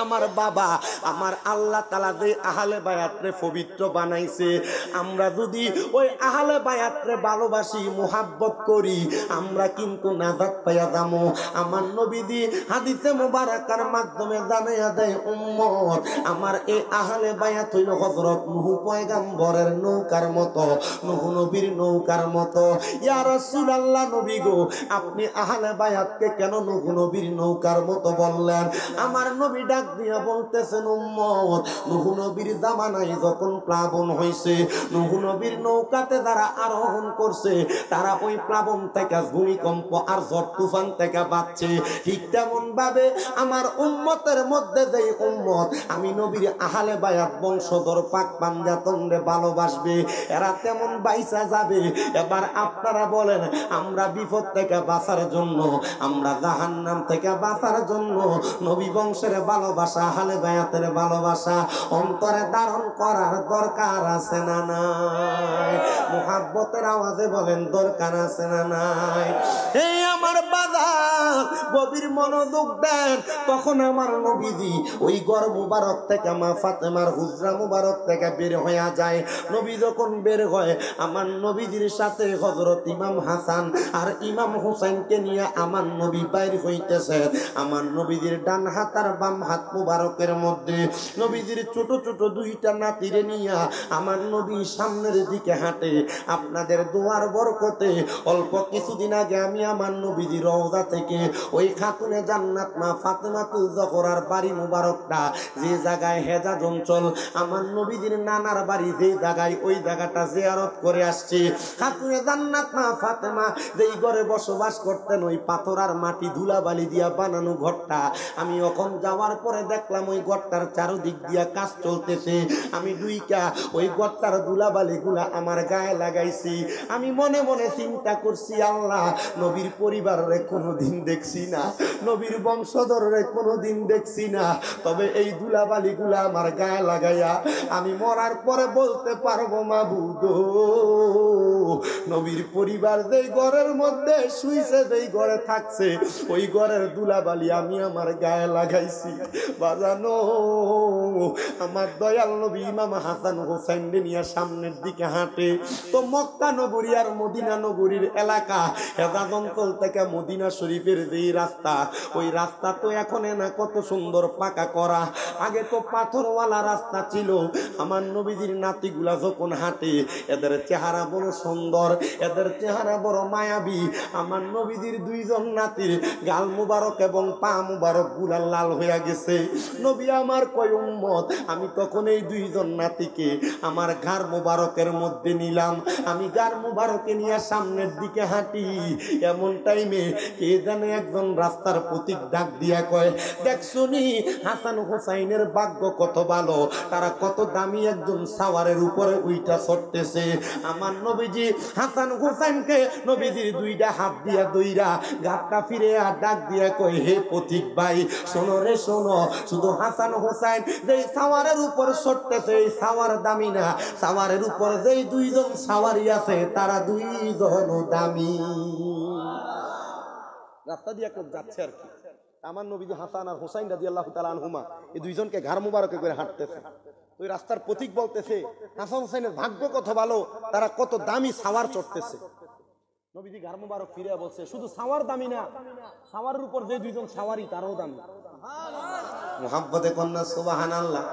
আমার বাবা, আমার আল্লাহ তাআলা যে আহলে বায়াতরে পবিত্র বানাইছে, আমরা যদি ওই আহলে বায়াতরে ভালোবাসি, মুহাব্বত করি, আমরা কিন্তু নাজাত পাইয়া যাবো। আমার নবীজি হাদিসে মুবারাকার মাধ্যমে জানাইয়া দেয়, উম্মত আমার এই আহলে বায়াত হইল হযরত নূহ পয়গম্বরের নৌকার মতো, নূহ নবীর নৌকার মতো। ইয়া রাসূলুল্লাহ, নবী গো, আপনি আহলে বায়াতকে কেন নূহ নবীর নৌকার মতো বললেন? আমার নবী ডাক দিয়া বলতেছেন, উম্মত নূহ নবীর জামানায় যখন প্লাবন হইছে, নূহ নবীর নৌকাতে যারা আরোহণ করছে, তারা ওই প্লাবন থেকে, ভূমিকম্প আর ঝড় তুফান থেকে বাঁচছে। ঠিক তেমন ভাবে আমার উম্মতের মধ্যে যেই উম্মত আমি নবীর আহলে বায়াত বংশধর পাক পাঞ্জাতনরে ভালোবাসবে, এরা তেমন বাইসা যাবে। এবার আপনারা বলেন, আমরা বিপদ থেকে বাঁচার জন্য, আমরা জাহান্নাম থেকে বাঁচার জন্য নবী বংশের ভালোবাসা, আহলে বায়াতের ভালোবাসা অন্তরে ধারণ করার দরকার আছে না নাই? মুহাব্বতের আওয়াজে বলেন, দরকার আছে না নাই? এই আমার বাজার গভীর মনোযোগ দেন। তখন আমার নবীজি ওই ঘর মুবারক থেকে, মা ফাতেমার হুজরা মুবারক থেকে বের হয়ে যায়। নবী যখন বের হয়, আমার নবীজির সাথে হযরত ইমাম হাসান আর ইমাম হুসাইনকে নিয়ে আমার নবী বাইর হইতেছে। আমার নবীজির ডান হাত আর বাম হাত মুবারকের মধ্যে নবীজির ছোট ছোট দুইটা নাতিরে নিয়ে আমার নবী সামনের দিকে হাঁটে। আপনাদের দোয়ার বরকতে অল্প কিছুদিন আগে আমি আমার নবীজির রওজা থেকে ওই খাতুনে জান্নাত মা ফাতেমাতুল জোহরার বাড়ি মুবারকটা, যে জায়গায় হেজাজ অঞ্চল, আমার নবীজির নানার বাড়ি যে জায়গায়, ওই জায়গাটা জিয়ারত করে আসছি। খাতুনে জান্নাত মা ফাতেমা যেই ঘরে বসবাস করতেন, ওই পাথর আর মাটি ধুলাবালি দিয়া বানানো ঘরটা, আমি ওখান যাওয়ার পরে দেখলাম ওই ঘরটার চারদিক দিয়া কাজ চলতেছে। আমি দুইটা ওই ঘরটার ধুলাবালি গুলা আমার গায়ে লাগাইছি। আমি মনে মনে চিন্তা করছি, আল্লাহ নবীর পরিবারে কোনোদিন দেখছি না, নবীর বংশধরে কোনোদিন দেখছি না, তবে এই ধুলাবালি গুলা আমার গায়ে লাগাইয়া আমি মরার পরে বলতে পারবো, মাবুদ নবীর পরিবার যেই ঘরের মধ্যে শুইছে, যেই ঘরে থাকছে, ওই ঘরের ধুলাবালি আমি আমার গায়ে লাগাইছি। বাজানো আমার দয়াল নবী ইমাম হাসান হোসেন নিয়ে সামনের দিকে হাঁটে। তো মক্কা নগরী আর মদিনা নগরীর এলাকা, হেজাজ অঞ্চল থেকে মদিনা শরীফের যেই রাস্তা, ওই রাস্তা তো এখন না কত সুন্দর পাকা করা, আগে তো পাথরওয়ালা রাস্তা ছিল। আমার নবীজির নাতিগুলা যখন হাঁটে, এদের চেহারা বড় সুন্দর, এদের চেহারা বড় মায়াবী। আমার নবীজির দুইজন নাতির গাল মুবারক এবং পা মুবারক গুলা লাল হয়ে গেছে। নবী আমার কয়, উম্মত আমি তখন এই দুইজন নাতিকে আমার ঘাড় মুবারকের মধ্যে নিলাম। আমি ঘাড় মুবারকে নিয়ে সামনের দিকে হাঁটি, এমন টাইমে কে জানে একজন রাস্তার প্রতীক ডাক দিয়া কয়, দেখছনি হাসান হোসাইনের ভাগ্য কত ভালো, তারা কত দামি একজন সাওয়ারের উপরে উইটা চড়তেছে। আমার নবীজি হাসান হোসাইনকে নবীজির দুইটা হাত দিয়া দইরা ঘাটটা ফিরে আর ডাক দিয়া কয়, হে পথিক ভাই শোনো রে শোনো, শুধু হাসান হোসাইন যেই সাওয়ারের উপর চড়তেছে, এই সাওয়ার দামি না, সাওয়ারের উপর যেই দুইজন সাওয়ারি আছে, তারা দুইজন দামি। রাস্তা দিয়ে কেউ যাচ্ছে আর কি, আমার নবী হাসান আর হোসাইন রাদিয়াল্লাহু তাআলা আনহুমা এই দুইজনকে ঘাড় মুবারকে করে হাঁটতেছে। ওই রাস্তার প্রতীক বলতেছে, হাসান হোসাইনের ভাগ্য কত ভালো, তারা কত দামি সাওয়ার চড়তেছে। নবীজি ঘাড় মুবারক ফিরে বলছে, শুধু সাওয়ার দামি না, সাওয়ারের উপর যে দুইজন সাওয়ারি তারাও দামি। মুহাব্বতে কন্যা সুবহানাল্লাহ।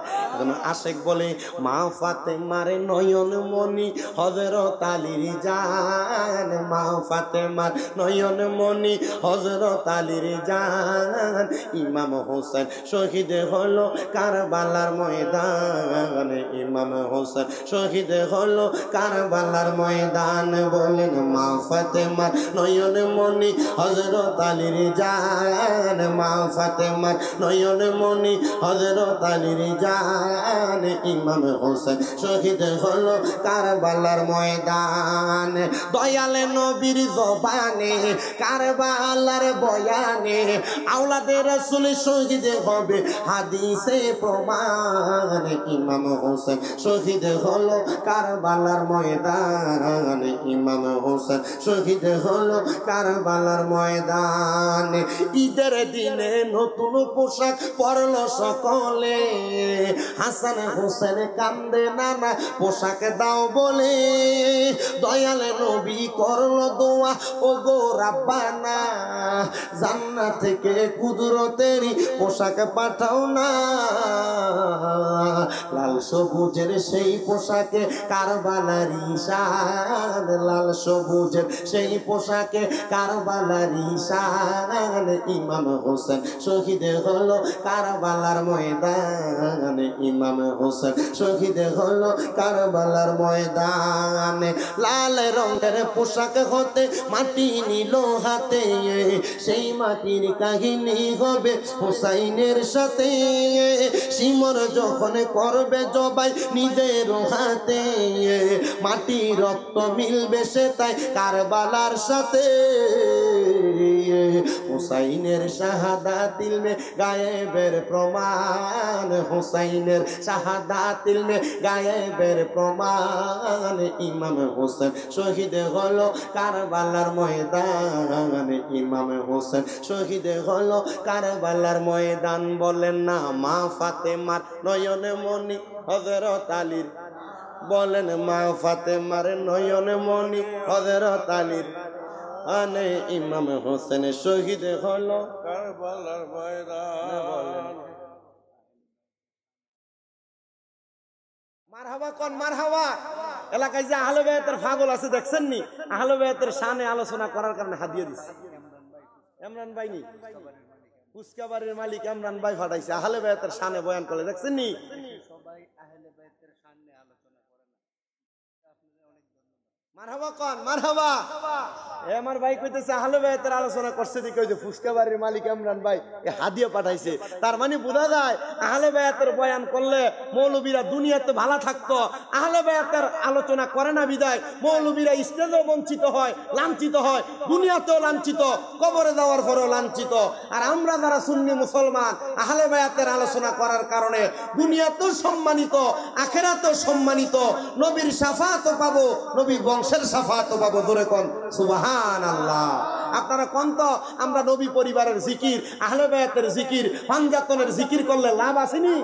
আশেক বলে, মা ফাতেমার নয়ন মনি হযরত আলীর জান, মা ফাতেমার নয়ন মনি হযরত আলীর জান, ইমাম হোসেন শহীদ হলো কারবালার ময়দানে, ইমাম হোসেন শহীদ হলো কারবালার ময়দান। বলেন মা ফাতেমার নয়ন মনি হযরত আলীর জান, মা ফাতেমার নয়ন মনি হযরত আলীর জান, ইমাম হোসেন শহীদ হলো কারবালার ময়দান। দয়ালে নবীর জবানে কারবালার বয়ানে আওলাদে রাসূল শহীদ হবে হাদিসে প্রমাণ, ইমাম হোসেন শহীদ হলো কারবালার ময়দান, ইমাম হোসেন শহীদ হলো কারবালার ময়দান। ঈদের দিনে নতুন পোশাক পর করলো সকলে হাসান হোসেন কান্দে নানা পোশাক দাও বলে দয়াল নবী করলো দোয়া ও গো রাব্বানা জান্নাত থেকে কুদরতেরই পোশাক পাঠাও না লাল সবুজের সেই পোশাকে কারবালার ঈশান লাল সবুজের সেই পোশাকে কারবালার ঈশান ইমাম হোসেন শহীদ হলো কারবালার ময়দানে ইমাম হোসেন শহীদ হলো কারবালার ময়দানে লাল রঙের পোশাক হতে মাটি নিল হাতে সেই মাটির কাহিনী হবে হুসাইনের সাথে সিমর যখন করবে জবাই নিজের হাতে মাটি রক্ত মিলবে সে তাই কারবালার সাথে হুসাইনের শাহাদাত ইলমে গায়েবের প্রমাণ হুসাইনের শাহাদাত ইলমে গায়েবের প্রমাণ ইমাম হোসেন শহীদ হলো কারবালার ময়দানে ইমাম হোসেন শহীদ হলো কারবালার ময়দান বলেন না মা ফাতেমার নয়নে মনি হযরত আলীর বলেন মা ফাতেমার নয়নে মনি হযরত আলীর আনে ইমাম হোসেন শহীদ হলো কারবালার ময়দান মারহাবা কোন মারহাবা এলাকায় যে আহলে বায়াতের পাগল আছে দেখছেন নি আহলে বায়াতের শানে আলোচনা করার কারণে হাদিয়া দিছে ইমরান ভাই নি ফুসকা বাড়ির মালিক ইমরান ভাই ফাটাইছে আহলে বায়াতের শানে বয়ান করে দেখছেন নি সবাই আহলে বায়াতের শানে আলোচনা করে না আপনাদের অনেক ধন্যবাদ মারহাবা কোন মারহাবা আমার ভাই কইতেছে আহলে বায়াতের আলোচনা করছে দিকে ওই যে ফুসকা বাড়ির মালিক ইমরান ভাই হাদিয়া পাঠাইছে তার মানে বোঝা যায় আহলে বায়াতের বয়ান করলে মৌলবীরা দুনিয়াতে ভালো থাকতো আহলে বায়াতের আলোচনা করে না বিদায় মৌলবীরা স্টেজেও বঞ্চিত হয় লাঞ্ছিত হয় দুনিয়াতেও লাঞ্ছিত কবরে যাওয়ার পরেও লাঞ্ছিত আর আমরা যারা সুন্নি মুসলমান আহলে বায়াতের আলোচনা করার কারণে দুনিয়াতেও সম্মানিত আখিরাতেও সম্মানিত নবীর শাফাআতও পাবো নবী বংশের শাফাআতও পাবো জোরে কোন সুবহানাল্লাহ আপনারা কোন তো আমরা নবী পরিবারের জিকির আহলে বায়াতের জিকির পাঞ্জাতনের জিকির করলে লাভ আসেনি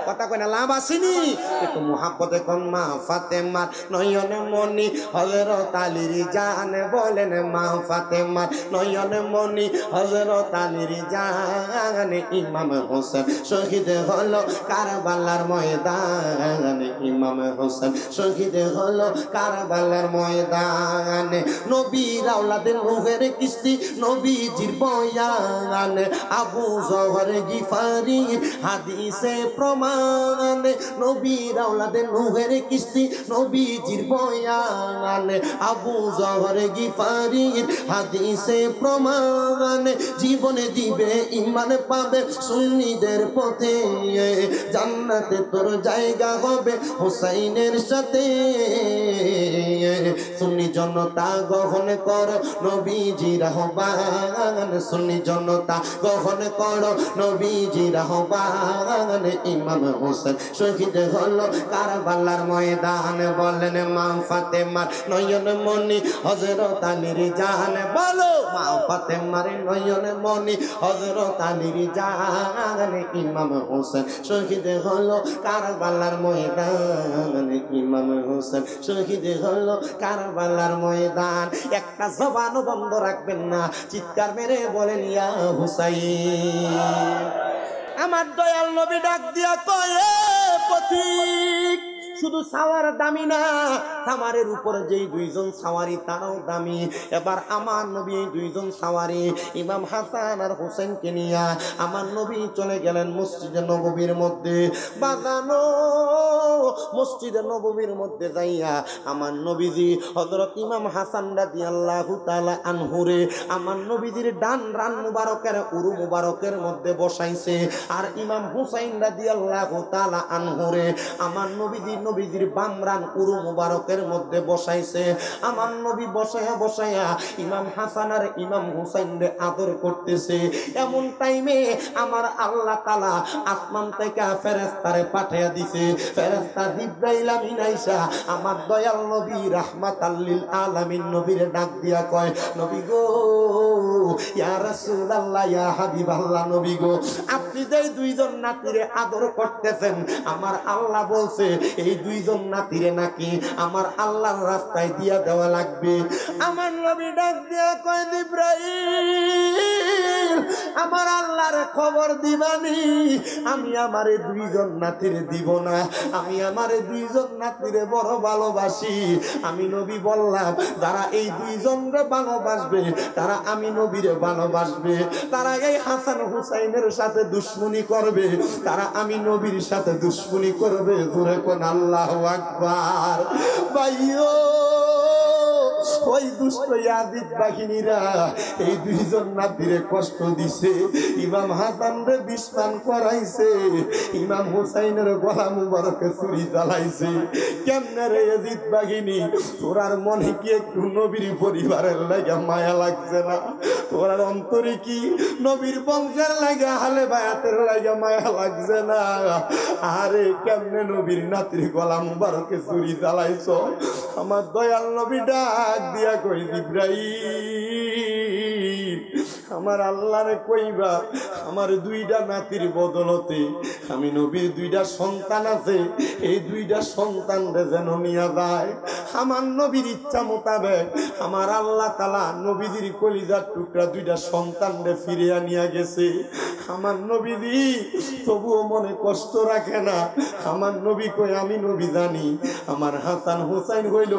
কথা কই না লাভ আসেনি একটু মুহাব্বতে কোন মা ফাতেমার নয়নে মনি হযরত আলীর জান বলেন মা ফাতেমার নয়নে মনি হযরত আলীর জান ইমাম হোসেন শহীদ হলো কারবালার ময়দানে ইমাম হোসেন শহীদ হলো কারবালার ময়দানে নবীর আওলাদের রূহের কিস্তি নবীজির বয়ান আবু যর গিফারি হাদিসে প্রমাণ নবীর আওলাদের রূহের কিস্তি নবীজির বয়ান আবু যর গিফারি হাদিসে প্রমাণ জীবনে দিবে ঈমান পাবে সুন্নিদের পথে জান্নাতে তোর জায়গা হবে হুসাইনের সাথে সুন্নি জনতা গ্রহণ কর নবীজির আহ্বান সুন্নি জনতা গ্রহণ কর নবীজির আহ্বান ইমাম হোসেন শহীদ হলো কারবালার ময়দান বলেন মা ফাতেমার নয়ন মনি হযরত আলীর জান বলো মা ফাতেমার নয়ন মনি হযরত আলীর জান ইমাম হোসেন শহীদ হলো কারবালার ময়দান ইমাম হোসেন শহীদ হলো কারবালার ময়দান একটা জবানও বন্ধ রাখবেন না চিৎকার মেরে বলেন ইয়া হুসাইন আমার দয়াল নবী ডাক দিয়া কয় পথিক শুধু সাওয়ার দামি না সাওয়ারের উপরে যেই দুইজন সাওয়ারি তারাও দামি এবার আমার নবী এই দুইজন সাওয়ারি ইমাম হাসান আর হোসেনকে নিয়া আমার নবী চলে গেলেন মসজিদে নববীর মধ্যে বাজানো মসজিদে নববীর মধ্যে যাইয়া আমার নবীজি হযরত ইমাম হাসান রাদিয়াল্লাহু তাআলা আনহুরে আমার নবীজির ডান রান মুবারকের উরু মুবারকের মধ্যে বসাইছে আর ইমাম হুসাইন রাদিয়াল্লাহু তাআলা আনহুরে আমার নবীজির বাম রান উরু মুবারকের মধ্যে বসাইছে আমার নবী বসায়া বসায়া ইমাম হাসান আর ইমাম হুসাইনরে আদর করতেছে এমন টাইমে আমার আল্লাহ তাআলা আসমান থেকে ফেরেশতারে পাঠিয়ে দিছে ফেরেশতা জিবরাইল আমিন আইসা আমার দয়াল নবী রাহমাতাল লিল আলামিন নবীর ডাক দিয়া কয় নবী গো ইয়া রাসূলুল্লাহ ইয়া হাবিবাল্লাহ নবী গো আপনি যে দুইজন নাতিরে আদর করতেছেন আমার আল্লাহ বলছে এই দুইজন নাতিরে নাকি আমার আল্লাহর রাস্তায় দিয়া দেওয়া লাগবে আমার নবী ডাক দিয়া কয় জিবরাইল আমার আল্লাহর খবর দিবানি আমি আমারে দুইজন নাতিরে দিব না আমি আমারে দুইজন নাতিরে বড় ভালোবাসি আমি নবী বললাম যারা এই দুইজনরে ভালোবাসবে তারা আমি নবীরে ভালোবাসবে তারা এই হাসান হুসাইনের সাথে দুশমনি করবে তারা আমি নবীর সাথে দুশমনি করবে জোরে কোন আল্লাহু আকবার ভাইও ওই দুষ্ট ইয়াজিদ বাহিনীরা এই দুইজন নাতিরে কষ্ট দিছে ইমাম হাসানরে বিস্মান করাইছে ইমাম হুসাইনের গলা মুবারকে ছুরি চালাইছে কেমনে রে ইয়াজিদ বাহিনী তোরার মনে কি একটু নবীর পরিবারের লাগা মায়া লাগছে না তোরার অন্তরে কি নবীর বংশের লাগা আহলে বায়াতের লাগা মায়া লাগছে না আরে কেমনে নবীর নাতির গলা মুবারকে ছুরি চালাইছো আমার দয়াল নবী ডাক দিয়া কই জিবরাইল আমার আল্লাহরে কইবা আমার দুইটা নাতির বদলতে আমি নবীর দুইটা সন্তান আছে এই দুইটা সন্তানরে যেন নিয়া যায় আমার নবীর ইচ্ছা মোতাবেক আমার আল্লাহ তাআলা নবীজির কলিজার টুকরা দুইটা সন্তানরে ফিরিয়ে নিয়ে গেছে আমার নবীজি তবুও মনে কষ্ট রাখে না আমার নবী কই আমি নবী জানি আমার হাসান হুসাইন হইল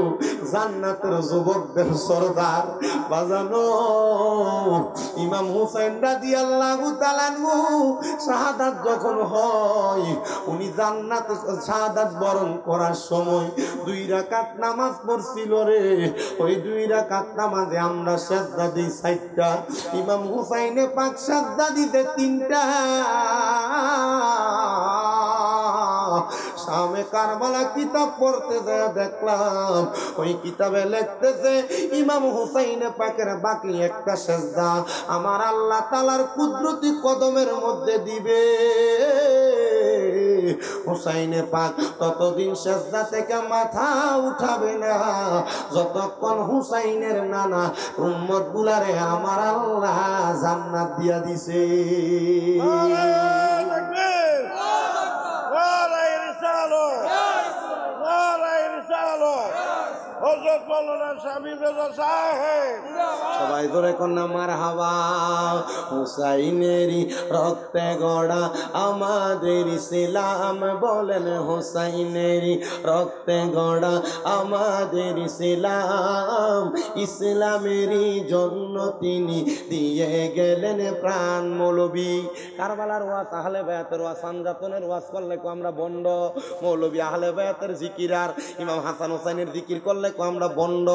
জান্নাতের যুবকদের সরদার বাজানো ইমাম হুসাইন রাদিয়াল্লাহু তাআলা আনহু শাহাদাত যখন হয় উনি জান্নাতে শাহাদাত বরণ করার সময় 2 রাকাত নামাজ পড়ছিল রে ওই 2 রাকাত নামাজে আমরা সিজদা দিই 4টা ইমাম হুসাইনে পাক সিজদা দিতে 3টা শামে কারবালা কিতাব পড়তে যায় দেখলাম ওই কিতাবে লিখতেছে ইমাম হুসাইন পাকের বাকি একটা সিজদা আমার আল্লাহ তাআলার কুদরতি কদমের মধ্যে দিবে হুসাইনে পাক ততদিন সিজদা থেকে মাথা উঠাবে না যতক্ষণ হুসাইনের নানা উম্মত গুলারে আমার আল্লাহ জান্নাত দিয়া দিছে সবাই ধরে কন্যা মারহাবা হুসাইনেরই রক্তে গড়া আমাদের ইসলাম বলেন হুসাইনেরই রক্তে গড়া আমাদের ইসলাম ইসলামেরই জন্য তিনি দিয়ে গেলেন প্রাণ মৌলবী কারবালার ওয়াজ আহলে বায়াতের ওয়াজ সানজাতনের ওয়াজ করলে কো আমরা বন্ড মৌলবী আহলে বায়াতের জিকির আর ইমাম হাসান হুসাইনের জিকির করলে কো আমরা বন্ড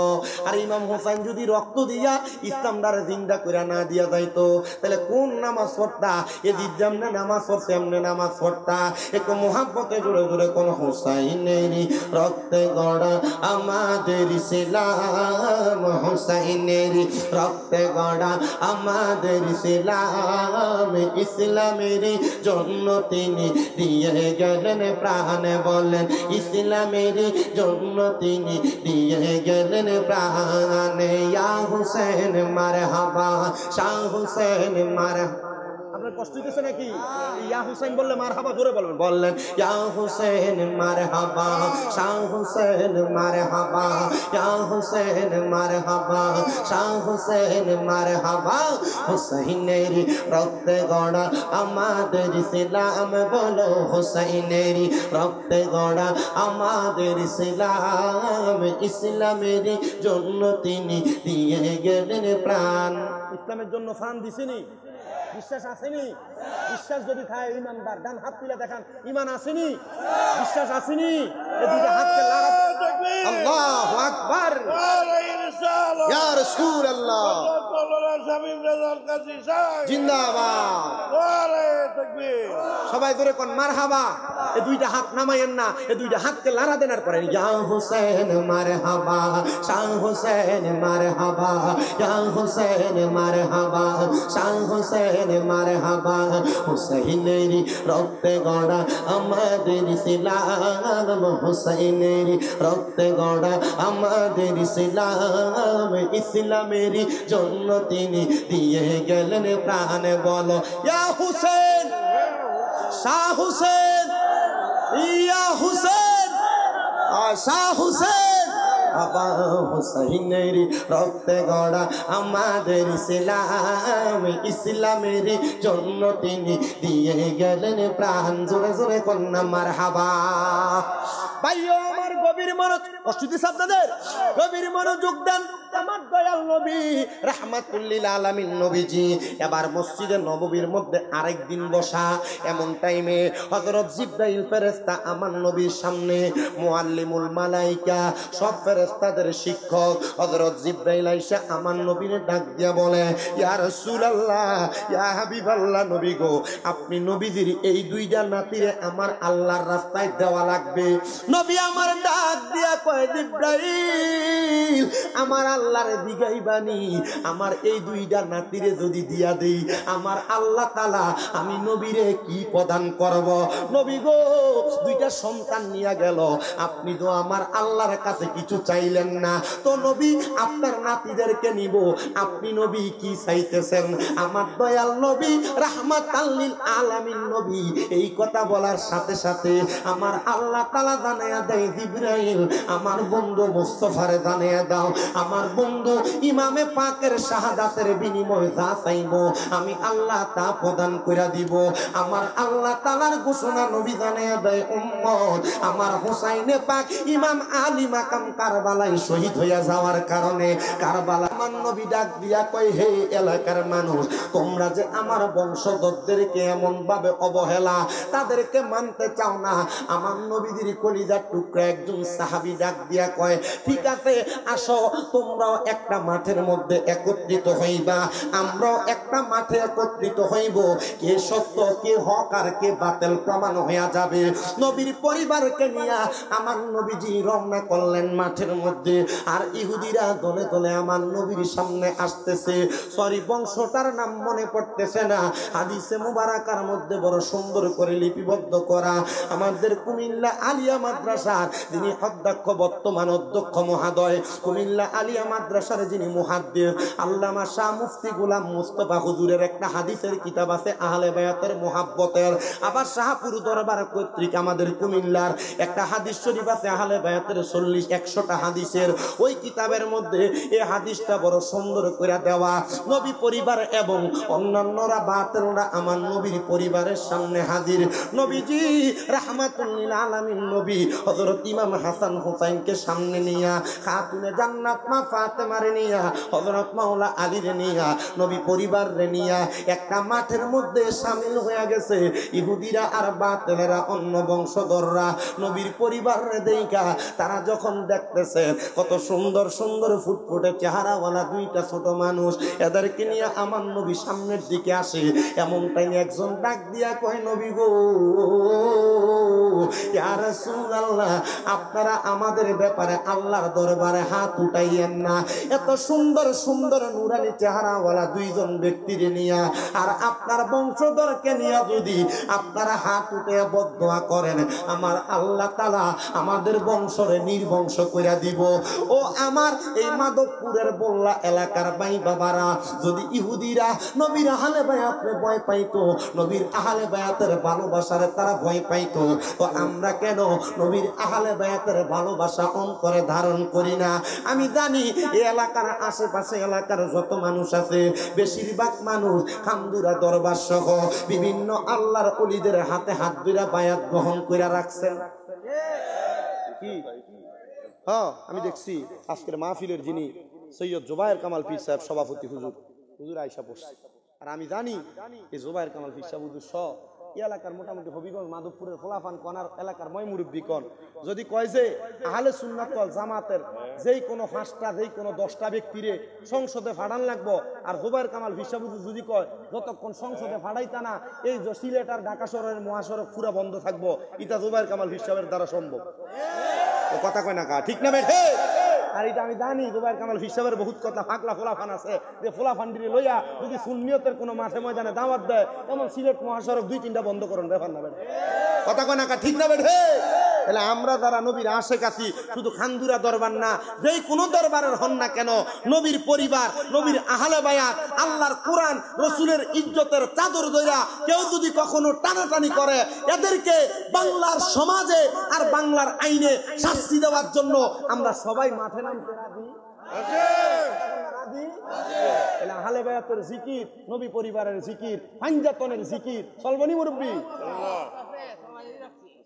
আর ইমাম হুসাইন যদি রক্ত দিয়া ইসলামটারে জিন্দা করে না দিয়া যাইতো তাহলে কোন নামাজ পড়তা এ যেমনে নামাজ পড়ছে এমনি নামাজ পড়তা একটু মোহাব্বতে জোরে জোরে কোন হুসাইনেরই রক্তে গড়া আমাদের ইসলাম হুসাইনেরই রক্তে গড়া আমাদের ইসলাম ইসলামেরই জন্য তিনি দিয়ে গেলেন প্রাণ বলেন ইসলামেরই জন্য তিনি দিয়ে গেলেন প্রাণে ইয়া হুসেন মারহাবা শাহ হুসেন মারহাবা আপনার কষ্ট হইতেছে নাকি ইয়া হুসাইন বললে মারহাবা জোরে বলবেন বললেন ইয়া হুসেন মারহাবা শাহ হুসেন মারহাবা ইয়া হুসেন মারহাবা শাহ হুসেন মারহাবা হুসাইনের রক্তে গড়া আমাদের ইসলাম বলো হুসাইনের রক্তে গড়া আমাদের ইসলাম ইসলামের জন্য তিনি দিয়ে গেলেন প্রাণ ইসলামের জন্য প্রাণ দিছেনি বিশ্বাস আসেনি বিশ্বাস যদি খায় ইমানদার ডান হাত তুলে দেখান ইমান আসেনি বিশ্বাস আসেনি এই দুইটা হাতকে লাগাতে আল্লাহু আকবার ইয়া রাসূলুল্লাহ জিন্দাবাদ নারে তাকবীর সবাই ধরে কোন মারহাবা এই দুইটা হাত নামাইয়েন না, এই দুইটা হাতকে লাড়া দেনার পরে ইয়া হুসেন মারহাবা, শাহ হুসেন মারহাবা, ইয়া হুসেন মারহাবা, শাহ হুসেন মারহাবা। হুসাইনের রক্তে গড়া আমাদের ইসলাম, হুসাইনের রক্তে গড়া আমাদের ইসলাম, ইসলামের জন্য তিনি দিয়ে গেলেন প্রাণ। বলো ইয়া হুসেন, শাহ হুসেন, ইয়া হুসেন, শাহ হুসেন। বাবা হুসাইনের রক্তে গড়া আমাদের ইসলাম, ইসলামের জন্য তিনি দিয়ে গেলেন প্রাণ। জোরে জোরে কন্যা মারহাবা। ভাইও আমার গভীর মনোযোগ, কষ্ট দিছে আপনাদের, গভীর মনোযোগ দেন। আমার দয়াল নবী রাহমাতুল লিল আলামিন নবীজি এবার মসজিদে নববীর মধ্যে আরেকদিন বসা। এমন টাইমে হযরত জিবরাইল ফেরেশতা আমার নবীর সামনে, মুআল্লিমুল মালাইকা সব ফেরেশতাদের শিক্ষক হযরত জিবরাইল আইসা আমার নবীরে ডাক দিয়া বলে, ইয়া রাসূলুল্লাহ, ইয়া হাবিবাল্লাহ, নবী গো, আপনি নবীজির এই দুইটা নাতিরে আমার আল্লাহর রাস্তায় দেওয়া লাগবে। নবী আমার ডাক দিয়া কয়, জিবরাইল, আমার আল্লাহরে দিগাইবানি, আমার এই দুইটা নাতিরে যদি দিয়া দেই আমার আল্লাহ তাআলা আমি নবীরে কি প্রদান করব? নবী গো, দুইটা সন্তান নিয়ে গেল, আপনি তো আমার আল্লাহর কাছে কিছু চাইলেন না, তো নবী আপনার নাতিদেরকে নিব, আপনি নবী কি চাইতেছেন? আমার দয়াল নবী রাহমাতাল লিল আলামিন নবী এই কথা বলার সাথে সাথে আমার আল্লাহ তাআলা জানায়া দেয়, জিবরাইল, আমার বন্ধু মুস্তাফারে জানায়া দাও, আমার বন্ধু ইমামে পাকের শাহাদাতের বিনিময়ে যা চাইবো আমি আল্লাহ তা প্রদান কইরা দিব। আমার আল্লাহ তাআলার ঘোষণা নবী জানায়া দেয়, উম্মত, আমার হুসাইনে পাক ইমাম আলী মাকাম কারবালায় শহীদ হইয়া যাওয়ার কারণে কারবালা আমার নবী ডাক দিয়া কয়, হে এলাকার মানুষ, তোমরা যে আমার বংশধরদেরকে এমন ভাবে অবহেলা, তাদেরকে মানতে চাও না। আমার নবীদের কলিজার টুকরা একজন সাহাবী ডাক দিয়া কয়, ঠিক আছে, আসো, তোমরাও একটা মাঠের মধ্যে একত্রিত হইবা, আমরাও একটা মাঠে একত্রিত হইব, কে সত্য কে হক আর কে বাতিল প্রমাণ হইয়া যাবে। নবীর পরিবারকে নিয়ে আমার নবীজি রওনা করলেন মাঠের মধ্যে, আর ইহুদিরা দলে দলে আমার নবীর সামনে আসতেছে। সরি, বংশটার নাম মনে পড়তেছে না, হাদিসে মুবারাকার মধ্যে বড় সুন্দর করে লিপিবদ্ধ করা। আমাদের কুমিল্লা আলিয়া মাদ্রাসার যিনি অধ্যক্ষ, বর্তমান অধ্যক্ষ মহোদয়, কুমিল্লা আলিয়া মাদ্রাসার যিনি মুহাদ্দিস আল্লামা শাহ মুফতি গোলাম মুস্তাফা হুজুরের একটা হাদিসের কিতাব আছে আহলে বায়াতের মুহাব্বতের। আবার শাহপুর দরবার কর্তৃক আমাদের কুমিল্লার একটা হাদিস শরীফ আছে আহলে বায়াতের 40-100টা হাদিসের। ওই কিতাবের মধ্যে এই হাদিসটা বড় সুন্দর করে দেওয়া। নবী পরিবার এবং অন্যান্যরা বাতিলরা আমার নবীর পরিবারের সামনে হাজির। নবীজি রাহমাতুল লিল আলামিন নবী হযরত ইমাম হাসান হুসাইনকে সামনে নিয়া, খাতুনে জান্নাত মা ফাতেমারে নিয়া, হযরত মাওলা আলীরে নিয়া, নবী পরিবার রে নিয়া একটা মাঠের মধ্যে শামিল হয়ে গেছে। ইহুদিরা আর বাতিলেরা, অন্য বংশধররা নবীর পরিবার রে দেখা তারা যখন দেখতেছে কত সুন্দর সুন্দর ফুটফুটে চেহারাওয়ালা দুইটা ছোট মানুষ, এদেরকে নিয়ে আমার নবী সামনের দিকে আসে। এমন টাইমে একজন ডাক দিয়া কয়, নবী গো, ইয়া রাসূলুল্লাহ, আপনারা আমাদের ব্যাপারে আল্লাহর দরবারে হাত উঠাইয়েন না। এত সুন্দর সুন্দর নুরানি চেহারাওয়ালা দুইজন ব্যক্তিরে নিয়া আর আপনার বংশধরকে নিয়া যদি আপনারা হাত উঠে বদদোয়া করেন, আমার আল্লাহ তাআলা আমাদের বংশরে নির্বংশ কইরা দিব। ও আমার এই মাদকপুরের বল্লা এলাকার ভাই বাবারা, যদি ইহুদিরা নবীর আহলে বায়াতে ভয় পাইতো, নবীর আহলে বায়াতের ভালোবাসারে তারা ভয় পাইতো, তো আমরা কেন নবীর আহলে বায়াতের ভালোবাসা অন্তরে ধারণ করি না? আমি জানি এই এলাকার আশেপাশে এলাকার যত মানুষ আছে, বেশিরভাগ মানুষ খামদুরা দরবার সহ বিভিন্ন আল্লাহর ওলিদের হাতে হাত ধরে বায়াত গ্রহণ করে রাখছেন। কি হ্যাঁ, আমি দেখছি আজকের মাহফিলের যিনি সৈয়দ জুবায়ের কামাল পীর সাহেব সভাপতি, হুজুর আয়েশা পড়ছে। আর আমি জানি এই জুবায়ের কামাল পীর সাহেব হুজুর সহ এলাকার মোটামুটি হবিগঞ্জ মাধবপুরের ফোলাফান কনার এলাকার ময় মুরব্বী কন যদি কয় যে আহলে সুন্নাত ওয়াল জামাতের যেই কোনো 5টা যেই কোনো 10টা ব্যক্তিরে সংসদে ফাড়ান লাগবো, আর জুবাইর কামাল ফিসাবুজু যদি কয় যতক্ষণ সংসদে ফাড়াইতা না এই যে সিলেট আর ঢাকা শহরের মহাসড়ক পুরা বন্ধ থাকবো, এটা জুবাইর কামাল ফিসাবের দ্বারা সম্ভব। ও কথা কয় না কা ঠিক না বেঠে? আর এটা আমি জানি জুবাইর কামাল ফিসাবের বহুত কথা ফাকলা ফোলাফান আছে যে ফোলাফান্ডিরে লইয়া যদি সুন্নিয়তের কোনো মাঠে ময়দানে দাওয়াত দেয় এমন সিলেট মহাসড়ক 2-3টা বন্ধ করুন, ব্যাপার না বেঠে? কথা কয় না কা ঠিক না বেঠে? তাহলে আমরা যারা নবীর আশেক আছি, শুধু খানদুরা দরবার না, যেই কোনো দরবারের হন না কেন, নবীর পরিবার, নবীর আহলে বায়াত, আল্লাহর কোরআন রসুলের ইজ্জতের চাদর ধইরা কেউ যদি কখনো টানাটানি করে, এদেরকে বাংলার সমাজে আর বাংলার আইনে শাস্তি দেওয়ার জন্য আমরা সবাই মাঠে নামতে রাজি। আহলে বায়াতের জিকির, নবী পরিবারের জিকির, পাঞ্জাতনের জিকির চলবনি মুরব্বী?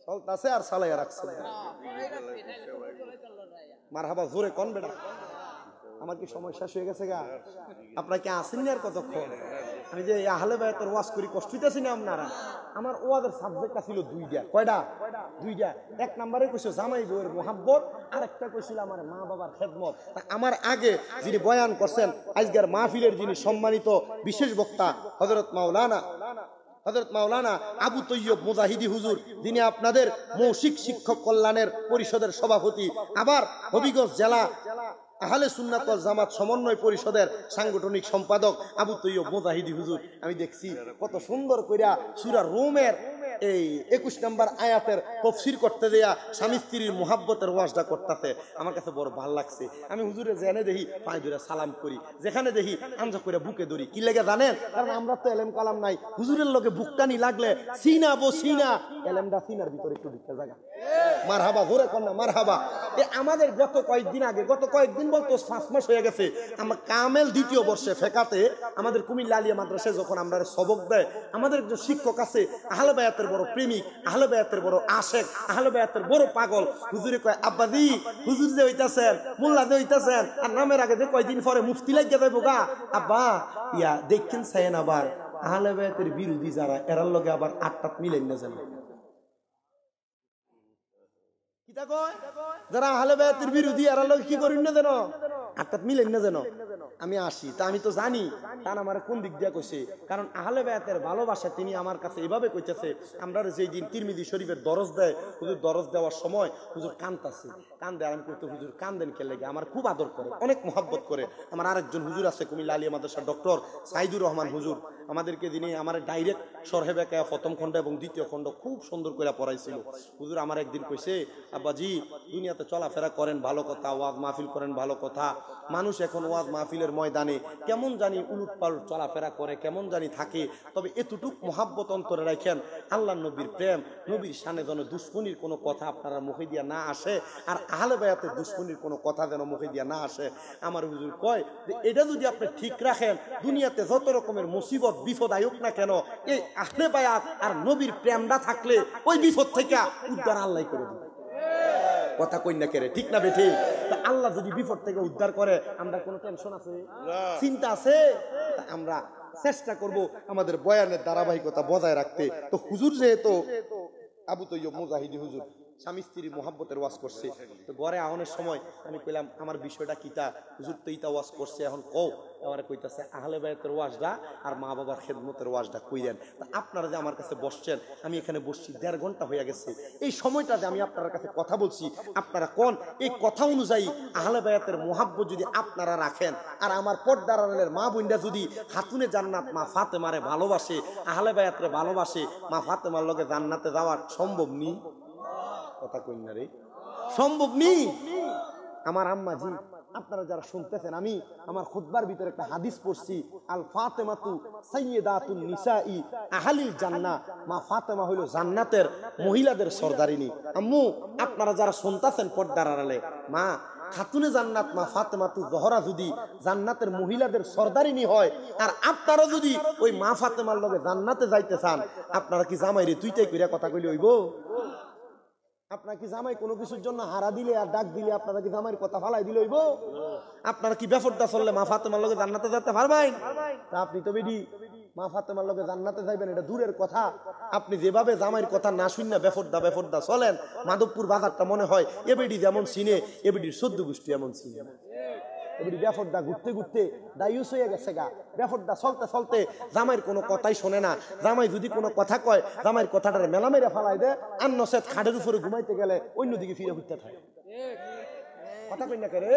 চলতাছে আর চালাইয়া রাখছে। মারহাবা জোরে কোন বেটা? আমার কি সময় শেষ হয়ে গেছে গা? আপনারা কি আসেন না আর কতক্ষণ? আমি যে আহলে বায়াতের ওয়াজ করি কষ্ট হইতেছি না আপনারা? আমার ওয়াজের সাবজেক্টটা ছিল 2টা। কয়টা? 2টা। 1 নম্বরে কইছো জামাই বউয়ের মোহাব্বত, আরেকটা কইছিল আমার মা বাবার খেদমত। আমার আগে যিনি বয়ান করছেন আজকের মাহফিলের যিনি সম্মানিত বিশেষ বক্তা হযরত মাওলানা আবু তৈয়ব মুজাহিদি হুজুর, যিনি আপনাদের মৌখিক শিক্ষক কল্যাণের পরিষদের সভাপতি, আবার হবিগঞ্জ জেলা আহলে সুন্নাত ওয়াল জামাত সমন্বয় পরিষদের সাংগঠনিক সম্পাদক আবু তৈয়ব মুজাহিদি হুজুর। আমি দেখছি কত সুন্দর কইরা সূরা রুমের এই 21 নম্বর আয়াতের তাফসীর করতে দেয়া স্বামী স্ত্রীর মুহাব্বতের ওয়াজটা করতেছে। আমার কাছে বড় ভালো লাগছে। আমি হুজুরে জেনে দেখি পায়ে ধরে সালাম করি, যেখানে দেখি আমজা করে বুকে ধরি। কি লাগে জানেন? কারণ আমরা তো এলেম কালাম নাই। হুজুরের লগে বুকটানি লাগলে সিনা বসিনা এলেমটা সিনার ভিতরে একটু ঢুকে জায়গা। মারহাবা জোরে কন্যা মারহাবা। আমাদের গত কয়েকদিন বলতো 5 মাস হয়ে গেছে, আমরা কামেল 2য় বর্ষে ফেকাতে আমাদের কুমিল্লা আলিয়া মাদ্রাসায় যখন আমরা সবক দেয়, আমাদের একজন শিক্ষক আছে আহলে বায়াতের বড় প্রেমিক, আহলে বায়াতের বড় আশেক, আহলে বায়াতের বড় পাগল। হুজুরে কয় আব্বাজি হুজুর যে হইতাছেন, মোল্লা যে হইতাছেন, আর নামের আগে যে কয়দিন পরে মুফতি লাগিয়া যাইব গা, আব্বা ইয়া দেখেন চাইন আবার আহলে বায়াতের বিরোধী যারা এরার লগে আবার আটটাত মিলেন না জানেন। যারা আহলে বায়াতের বিরোধী এরার লগে কি করেন না যেন আটটাত মিলেন না যেন। আমি আসি তা আমি তো জানি তার আমার কোন দিক দিয়া কইছে, কারণ আহলে বায়াতের ভালোবাসা তিনি আমার কাছে এভাবে কইতেছে। আমরা যেই দিন তিরমিজি শরীফের দরজ দেয়, হুজুর দরজ দেওয়ার সময় হুজুর কান্দতাছে, কান্দে। আর আমি কইতে হুজুর কান্দেন কে লাগে? আমার খুব আদর করে, অনেক মহব্বত করে। আমার আরেকজন হুজুর আছে কুমিল্লা আলিয়া মাদ্রাসার ডক্টর সাইদুর রহমান হুজুর, আমাদেরকে যিনি আমার ডাইরেক্ট শরহে বেকায়া প্রথম খণ্ড এবং 2য় খণ্ড খুব সুন্দর করে পড়াইছিল। হুজুর আমার একদিন কইছে, আব্বাজি দুনিয়াতে চলাফেরা করেন ভালো কথা, ওয়াজ মাহফিল করেন ভালো কথা, মানুষ এখন ওয়াজ মাহফিলের ময়দানে কেমন জানি উলুট পালট চলাফেরা করে, কেমন জানি থাকে, তবে এতটুক মহাব্বত অন্তরে রাখেন আল্লাহ নবীর প্রেম, নবীর শানে যেন দুশ্মনির কোনো কথা আপনারা মুখে দিয়া না আসে, আর আহলে বায়াতের দুশ্মনির কোনো কথা যেন মুখে দিয়া না আসে। আমার হুজুর কয় যে এটা যদি আপনি ঠিক রাখেন, দুনিয়াতে যত রকমের মুসিবত বিপদ আয়োগ না কেন, এই আহলে বায়াত আর নবীর প্রেমটা থাকলে ওই বিপদ থেকে উদ্ধার আল্লাহ করে দিবে। কথা কই না কেরে? ঠিক না বেঠিক? আল্লাহ যদি বিপদ থেকে উদ্ধার করে আমরা কোনো টেনশন আছে? চিন্তা আছে? আমরা চেষ্টা করব আমাদের বয়ানের ধারাবাহিকতা বজায় রাখতে। তো হুজুর যেহেতু আবু তৈয়ব মুজাহিদি হুজুর স্বামী স্ত্রী মোহাব্বতের ওয়াজ করছে, তো ঘরে আহনের সময় আমি কইলাম আমার বিষয়টা কিতা? হুজুর তো ইতা ওয়াজ করছে, এখন কও। আমার কইতাছে আহলে বায়াতের ওয়াজটা আর মা বাবার খেদমতের ওয়াজটা কইলেন। তা আপনারা যে আমার কাছে বসছেন, আমি এখানে বসছি 1.5 ঘন্টা হয়ে গেছে, এই সময়টা যে আমি আপনার কাছে কথা বলছি, আপনারা কোন এই কথা অনুযায়ী আহলে বায়াতের মোহাব্বত যদি আপনারা রাখেন, আর আমার পর্দার আড়ালের মা বোনরা যদি খাতুনে জান্নাত মা ফাতেমারে ভালোবাসে, আহলে বায়াতরে ভালোবাসে, মা ফাতেমার লগে জান্নাতে যাওয়া সম্ভব নি? কথা কই না রে? সম্ভব নি? আমার আম্মাজি আপনারা যারা শুনতেছেন, আমি আমার খুতবার ভিতরে একটা হাদিস পড়ছি, আল ফাতেমাতু সাইয়্যিদাতুন নিসাই আহলিল জান্নাহ, মা ফাতেমা হইল জান্নাতের মহিলাদের সরদারিনী। আম্মু আপনারা যারা শুনতেছেন পর্দার আড়ালে, মা খাতুনে জান্নাত মা ফাতেমাতু জহরা যদি জান্নাতের মহিলাদের সরদারিনী হয়, আর আপনারা যদি ওই মা ফাতেমার লগে জান্নাতে যাইতে চান, আপনারা কি জামাইরে তুইটাই কইরা কথা কইলে হইব? আপনারা কি জামাই কোনো কিছুর জন্য হারা দিলে আর ডাক দিলে আপনারা কি জামাইয়ের কথা ফালাই দিলে হইব? আপনারা কি বেফরদা চললে মা ফাতেমার লগে জান্নাতে যেতে পারবেন? তা আপনি তো বেডি মা ফাতেমার লগে জান্নাতে যাইবেন এটা দূরের কথা। আপনি যেভাবে জামাইয়ের কথা না শুননা বেফরদা চলেন, মাধবপুর বাজারটা মনে হয় এবেডি যেমন চিনে এবেডির 14 গোষ্ঠী এমন চিনে। এবেডি বেফরদা ঘুরতে ঘুরতে দায়ুস হয়ে গেছে গা। বেফরদা চলতে চলতে জামাইয়ের কোনো কথাই শোনে না। জামাই যদি কোনো কথা কয় জামাইয়ের কথাটারে মেলা মেরে ফালাই দেয়, আর নসেদ খাটের উপরে ঘুমাইতে গেলে অন্যদিকে ফিরে ঘুরতে থাকে। কথা কই না করে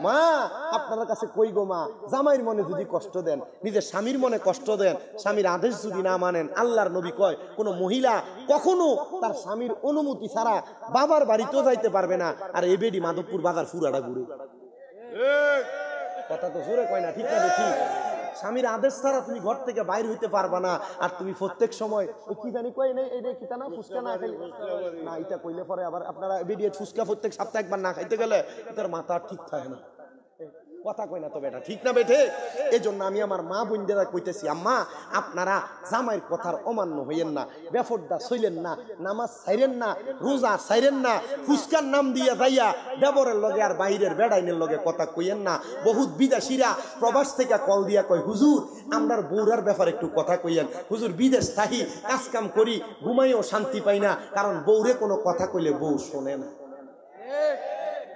মা, আপনার কাছে কই গো মা, জামাইয়ের মনে যদি কষ্ট দেন, নিজের স্বামীর মনে কষ্ট দেন, স্বামীর আদেশ যদি না মানেন, আল্লাহর নবী কয় কোন মহিলা কখনো তার স্বামীর অনুমতি ছাড়া বাবার বাড়িতেও যাইতে পারবে না। আর এই বেডি মাধবপুর বাজার ফুরাটা ঘুরে। কথা তো জোরে কয় না, ঠিক না? ঠিক। স্বামীর আদেশ ছাড়া তুমি ঘর থেকে বাইর হইতে পারবা না। আর তুমি প্রত্যেক সময় ওই কি জানি কই না, এই কিতা না ফুচকা না খাইলে না, এটা কইলে পরে আবার আপনারা বেরিয়ে ফুচকা প্রত্যেক সপ্তাহে একবার না খাইতে গেলে তার মাথা ঠিক থাকে না। কথা কই না তো বেটা, ঠিক না বেঠে? এই জন্য আমি আমার মা বোনদেরা কইতেছি, আম্মা আপনারা জামাইয়ের কথার অমান্য হইয়েন না, বেফরদা চইলেন না, নামাজ ছাইরেন না, রোজা ছাইরেন না, ফুসকার নাম দিয়া যাইয়া দেবরের লগে আর বাইরের বেড়াইনের লগে কথা কইয়েন না। বহুত বিদেশিরা প্রবাস থেকে কল দিয়া কয়, হুজুর আমরার বউরার ব্যাপারে একটু কথা কইয়েন। হুজুর বিদেশ থাকি কাজ কাম করি, ঘুমাইও শান্তি পাই না, কারণ বউরে কোনো কথা কইলে বউ শোনে না।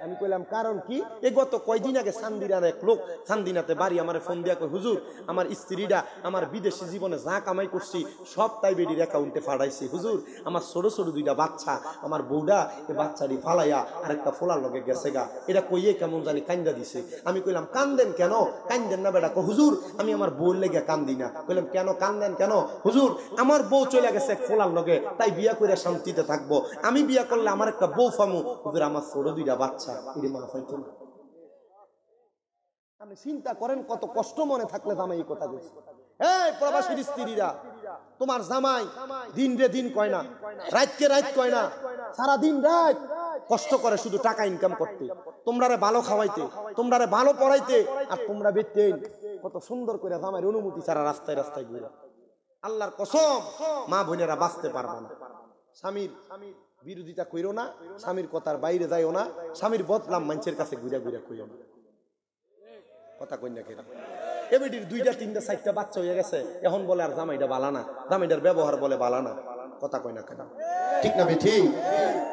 আমি কইলাম কারণ কি? এ গত কয়দিন আগে সান্দিনার এক লোক সান্দিনাতে বাড়ি আমার ফোন দিয়া কই, হুজুর আমার স্ত্রীরা আমার বিদেশি জীবনে যা কামাই করছি সব তাই বেডির অ্যাকাউন্টে ফাড়াইছি। হুজুর আমার ছোট ছোট 2টা বাচ্চা, আমার বউডা এ বাচ্চাটি ফালাইয়া আরেকটা ফোলার লগে গেছে গা। এটা কইয়ে কেমন জানি কান্দা দিছে। আমি কইলাম কান্দেন কেন? কান্দেন না বেটা। হুজুর আমি আমার বউর লেগে কান্দি না। কইলাম কেন কান্দেন কেন? হুজুর আমার বউ চলে গেছে এক ফোলার লগে, তাই বিয়া করে শান্তিতে থাকবো। আমি বিয়া করলে আমার একটা বউ ফামু। হুজুর আমার ছোট 2টা বাচ্চা, আপনি চিন্তা করেন কত কষ্ট মনে থাকলে জামাই এই কথা বলছে। এই প্রবাসীর স্ত্রীরা, তোমার জামাই দিন রে দিন কয় না, রাতকে রাত কয় না, সারা দিন রাত কষ্ট করে শুধু টাকা ইনকাম করতে, তোমরারে ভালো খাওয়াইতে, তোমরারে ভালো পড়াইতে, আর তোমরা বেতেন কত সুন্দর করে জামাইয়ের অনুমতি ছাড়া রাস্তায় রাস্তায় ঘুরে। আল্লাহর কসম মা বোনেরা বাঁচতে পারবে না। স্বামীর বিরোধিতা কইরো না, স্বামীর কথার বাইরে যাইও না, স্বামীর বদলাম মানুষের কাছে ঘুরে ঘুরে কইও না। কথা কই না কেন? এবেডির 2টা 3টা 4টা বাচ্চা হয়ে গেছে, এখন বলে আর জামাইটা বালা না, জামাইটার ব্যবহার বলে বালা না। কথা কই না কেন? ঠিক না ঠিক?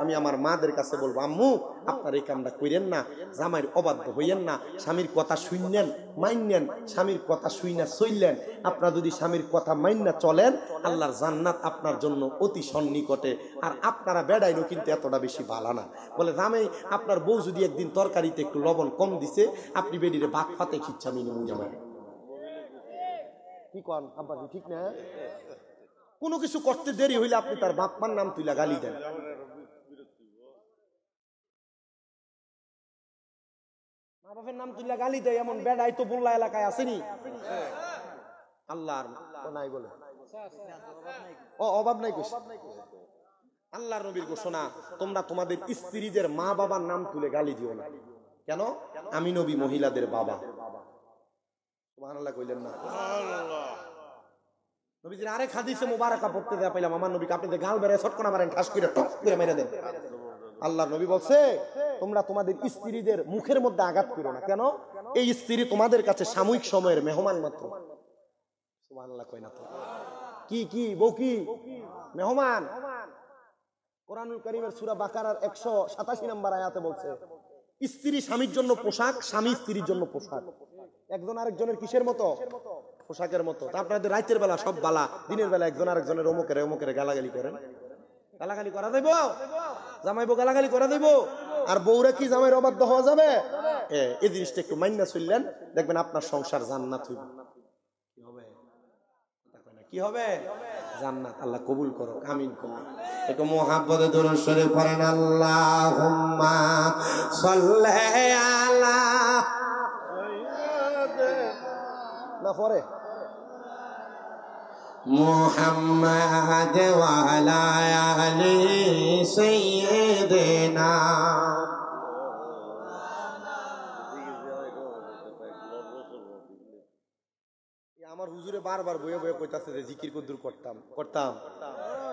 আমি আমার মাদের কাছে বলবো, আম্মু আপনার এই কামটা কইরেন না, জামাইয়ের অবাধ্য হইয়েন না, স্বামীর কথা শুনলেন মাইনেন, স্বামীর কথা শুইনা চললেন। আপনারা যদি স্বামীর কথা মাইনা চলেন, আল্লাহর জান্নাত আপনার জন্য অতি সন্নিকটে। আর আপনারা বেড়াইনও কিন্তু এতটা বেশি ভালো না। বলে জামাই আপনার বউ যদি একদিন তরকারিতে একটু লবণ কম দিছে, আপনি বেডিরে ভাত ফাতে খিচ্ছা মিনি জামাই। কি কন আব্বাজি, ঠিক না? কোনো কিছু করতে দেরি হইলে আপনি তার বাপমার নাম তুইলা গালি দেন। মা বাপের নাম তুইলা গালি দেয়, এমন বেড়াই তো বুল্লা এলাকায় আসেনি। আল্লাহর নাই বলে ও অভাব নাই কইছে। আল্লাহর নবীর ঘোষণা, তোমরা তোমাদের স্ত্রীদের মা বাবার নাম তুলে গালি দিও না। কেন? আমি নবী মহিলাদের বাবা। সুবহানাল্লাহ কইলেন না? নবীজির আরেক হাদিসে মুবারাকা পড়তে দেয়া পাইলাম, আমার নবীকে আপনি যে গাল বেড়ে ছটকনা মারেন, ঠাস করে টক করে মেরে দেন। আল্লাহর নবী বলছে, তোমরা তোমাদের স্ত্রীদের মুখের মধ্যে আঘাত করো না। কেন? এই স্ত্রী তোমাদের কাছে সাময়িক সময়ের মেহমান মাত্র। সুবহানাল্লাহ কই না তো? কি কি বউ কি মেহমান? কোরআনুল কারীমের সূরা বাকারার 187 নম্বর আয়াতে বলছে, স্ত্রী স্বামীর জন্য পোশাক, স্বামী স্ত্রীর জন্য পোশাক। একজন আরেকজনের কিসের মতো? পোশাকের মতো। তা আপনাদের রাতের বেলা সব বালা, দিনের বেলা একজন আরেকজনের অমুকের গালাগালি করেন। গালাগালি করা যাইব? জামাইবো গালাগালি করা যাইব? আর বউরা কি জামাইয়ের অবাধ্য হওয়া যাবে? এই জিনিসটা একটু মাইন্না চললেন, দেখবেন আপনার সংসার জান্নাত হইবে। কি হবে? কি হবে? জান্নাত। আল্লাহ কবুল করো, আমিন করো। একটু মুহাব্বতে দরুদ শরীফ পড়েন, আল্লাহুম্মা সাল্লি আলা না পরে মুহাম্মাদ ওয়া আলা আলি সাইয়্যিদিনা। আমার হুজুরে বারবার বয়ে বয়ে কইতাছে যে জিকির কদ্দুর করতাম।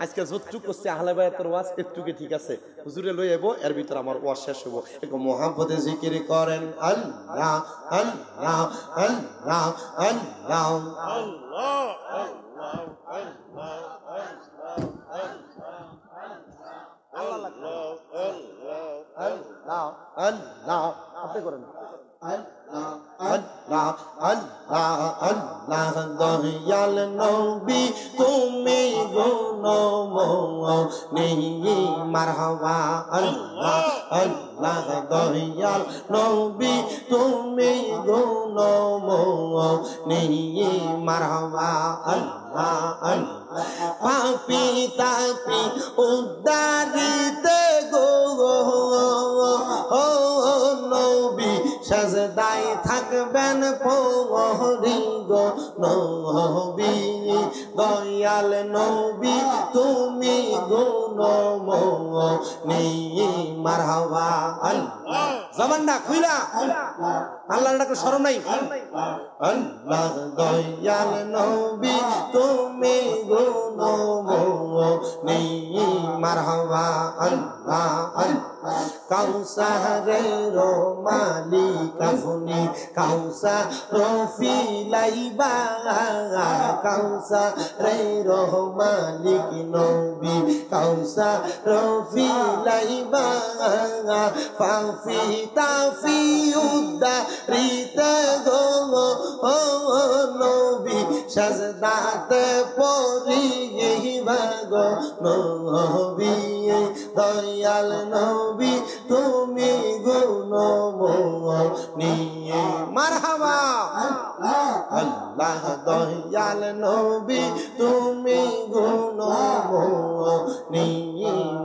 আজকে যতটুক করছে আহলে বায়াতের ওয়াজ একটুকে ঠিক আছে হুজুরে লই আইবো এর ভিতর আমার ওয়াজ শেষ হবো একটু মোহাব্বতে জিকির করেন আল্লাহ আল্লাহ আল্লাহ আল্লাহ আল্লাহ আল্লাহ আল্লাহ আপনি করেন আল্লাহ আল্লাহ আল্লাহ আল্লাহ দয়াল নবী তুমি গুণময়ী মারহাবা আল্লাহ আল্লাহ দয়াল নবী তুমি গুণময়ী মারহাবা আল্লাহ আল্লাহ পাপি তাপি উদ্ধারিতে গো নবী সাজদায় থাকবেন পরি গো নবী দয়াল নবী তুমি গুণময়ী মারহাবা আল্লাহ জবানটা খুইলা আল্লাহর ডাকে শরম নাই আল্লাহ দয়াল নবী তুমি গুণময়ী মারহাবা আল্লাহ আল্লাহ কাউসারের মালিক আপনি কাউসার ফিলাইবা কাউসারের মালিক নবী কাউসার ফিলাইবা ফাফি তাফি উদ্দারিতে গো নবী সাজদাতে পরিবা গো নবী দয়াল নবী তুমি গুণময়ী মারহাবা আল্লাহ দয়াল নবী তুমি গুণময়ী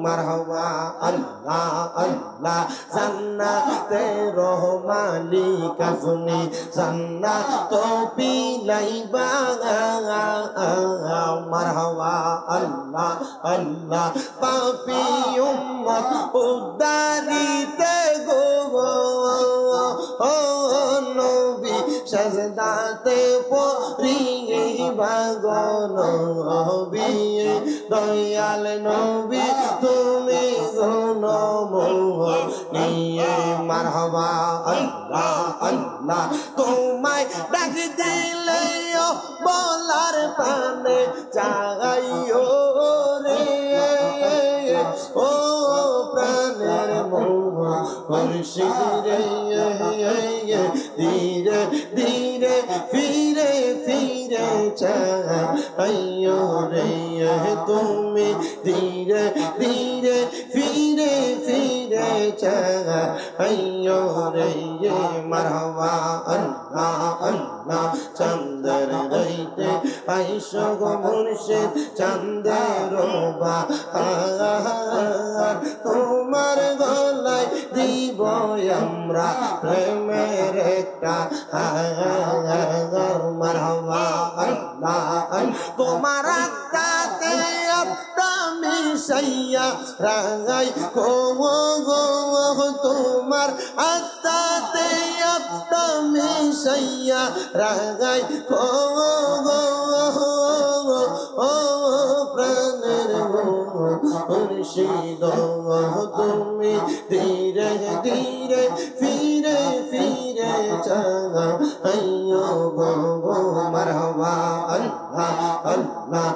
মারহাবা আল্লাহ আল্লাহ জান্নাতের মালিক আপনি জান্নাত পিলাইবা মারহাবা আল্লাহ আল্লাহ পাপী উম্মত উদ্ধারিতে গো নবী সাজদাতে পরিবা গো নবী দয়াল নবী তুমি গুণময়ী মারহাবা আল্লাহ আল্লাহ তোমায় ডাক দিলে বলার প্রাণে চাইও রে ও প্রাণের মুর্শিদ রে ধীরে ধীরে ফিরে ফিরে চাইও রে তুমি ধীরে ধীরে ফিরে ফিরে চাইও রে মারহাবা আল্লাহ আল্লাহ চন্দ্র রইতে আইসো গো মুর্শিদ চন্দ্রের বাহার তোমার গলায় দিব আমরা প্রেমের একটা মারহাবা আল্লাহ তোমার আত্মাতে একটা মিশাইয়া রাঙাই গো তোমার আত্মাতে একটা মিশাইয়া রাঙাই গো প্রাণের মুর্শিদ তুমি ধীরে ধীরে ফিরে ফিরে চাইও গো মারহাবা আল্লাহ আল্লাহ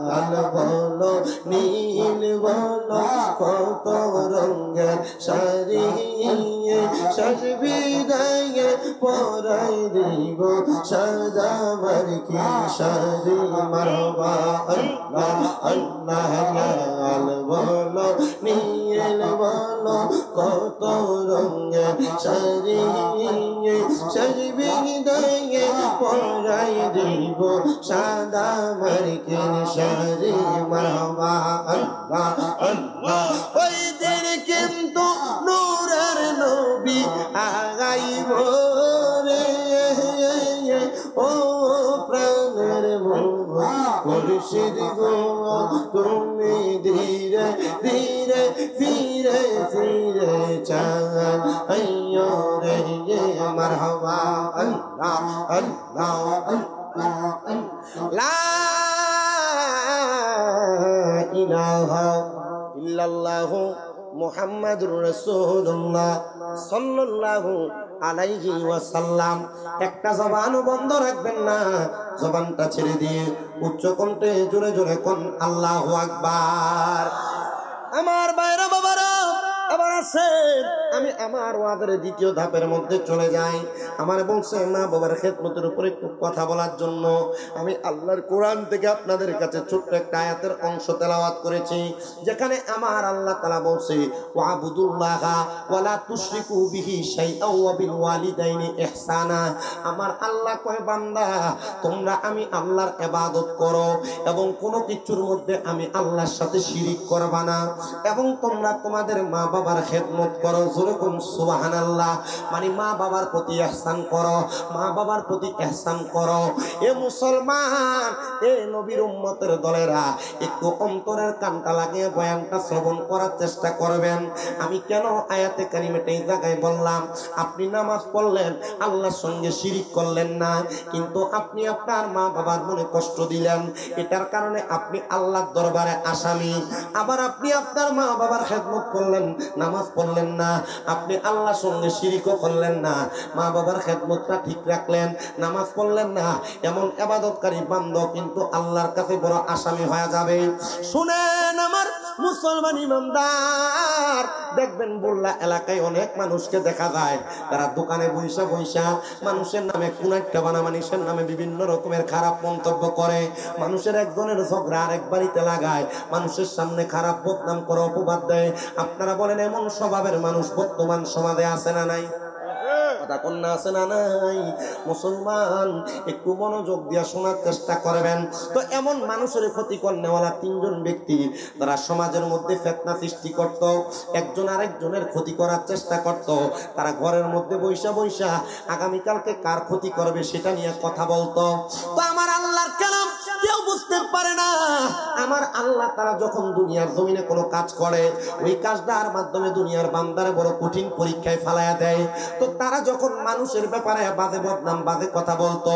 লাল বলো নীল বলো কত রঙের শাড়ি সাজবি দায়ে পরাই দিব সাজাবার কি শাড়ি মারহাবা আল্লাহ আল্লাহ লাল বলো নীল বলো কত রঙের শাড়ি সাজবি দায়ে পরাই দিব সাদা মার্কিন শাড়ি মারহাবা আল্লাহ আল্লাহ ওই দিন কিন্তু নূরের নবী আগাইব রে ও প্রাণের মুর্শিদ গো তুমি ধীরে ধীরে ফিরে ফিরে চাইও রে মারহাবা আল্লাহ আল্লাহ লা ইল্লাল্লাহু মুহাম্মাদুর রাসূলুল্লাহ সাল্লাল্লাহু আলাইহি ওয়াসাল্লাম। একটা জবানও বন্ধ রাখবেন না, জবানটা ছেড়ে দিয়ে উচ্চ কণ্ঠে জোরে জোরে কোন আল্লাহু আকবার। আমার ভাইরা বাবারা, আবার আছেন, আমি আমার ওয়াজের দ্বিতীয় ধাপের মধ্যে চলে যাই। আমার বলছে মা বাবার খেদমতের উপরে একটু কথা বলার জন্য আমি আল্লাহর কোরআন থেকে আপনাদের কাছে ছোট্ট একটা আয়াতের অংশ তেলাওয়াত করেছি, যেখানে আমার আল্লাহ তাআলা বলছে ওয়াবুদুল্লাহা ওয়ালা তুশরিকু বিহি শাইআন ওয়া বিল ওয়ালিদাইনি ইহসানা। আমার আল্লাহ কয় বান্দা তোমরা আমি আল্লাহর ইবাদত করো এবং কোনো কিছুর মধ্যে আমি আল্লাহর সাথে শিরিক করবা না, এবং তোমরা তোমাদের মা বাবার খেদমত করো। যেরকম সুবহানাল্লাহ, মানে মা বাবার প্রতি ইহসান করো, মা বাবার প্রতি ইহসান করো। এ মুসলমান, এ নবীর উম্মতের দলেরা, একটু অন্তরের কানটা লাগিয়ে বয়ানটা শ্রবণ করার চেষ্টা করবেন। আমি কেন আয়াতে কারিমাটা এই জায়গায় বললাম? আপনি নামাজ পড়লেন, আল্লাহর সঙ্গে শিরিক করলেন না, কিন্তু আপনি আপনার মা বাবার মনে কষ্ট দিলেন, এটার কারণে আপনি আল্লাহর দরবারে আসামি। আবার আপনি আপনার মা বাবার খেদমত করলেন, নামাজ পড়লেন না, আপনি আল্লাহর সঙ্গে শিরিকও করলেন না, মা বাবার খেদমতটা ঠিক রাখলেন, নামাজ পড়লেন না, এমন ইবাদতকারী বান্দা কিন্তু আল্লাহর কাছে বড় আসামি হয়ে যাবে। শুনেন আমার মুসলমান ইমানদার, দেখবেন বুল্লা এলাকায় অনেক মানুষকে দেখা যায় তারা দোকানে বইসা বইসা মানুষের নামে কোন একটা বানা, মানুষের নামে বিভিন্ন রকমের খারাপ মন্তব্য করে, মানুষের একজনের ঝগড়া আরেক বাড়িতে লাগায়, মানুষের সামনে খারাপ বদনাম করে, অপবাদ দেয়। আপনারা বলেন এমন স্বভাবের মানুষ বর্তমান সমাজে আছে না নাই? কথা কন্যা আছে না নাই? মুসলমান, একটু মনোযোগ দিয়ে শোনার চেষ্টা করবেন। তো এমন মানুষের ক্ষতি করনেওয়ালা তিনজন ব্যক্তি তারা সমাজের মধ্যে ফিতনা সৃষ্টি করত, একজন আরেকজনের ক্ষতি করার চেষ্টা করত। তারা ঘরের মধ্যে বৈশা বৈশা আগামীকালকে কার ক্ষতি করবে সেটা নিয়ে কথা বলতো। তো আমার আল্লাহর কালাম কেউ বুঝতে পারে না। আমার আল্লাহ তারা যখন দুনিয়ার জমিনে কোনো কাজ করে, ওই কাজটার মাধ্যমে দুনিয়ার বান্দারে বড় কঠিন পরীক্ষায় ফালাইয়া দেয়। তো তারা যখন মানুষের ব্যাপারে বাজে বদনাম, বাজে কথা বলতো,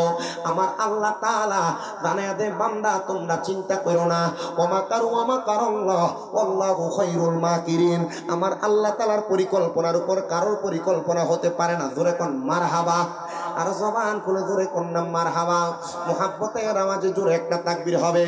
আমার আল্লাহ তাআলা জানায়া দেয় বান্দা তোমরা চিন্তা করো না, ওমা কারু ওমা কারাল্লাহ আল্লাহু খায়রুল মাকিরিন। আমার আল্লাহ তাআলার পরিকল্পনার উপর কারোর পরিকল্পনা হতে পারে না। জোরে কোন মারহাবা। আর জবান খুলে জোরে কোন নাম মারহাবা। মুহাব্বতের আওয়াজে জোরে একটা তাকবীর হবে।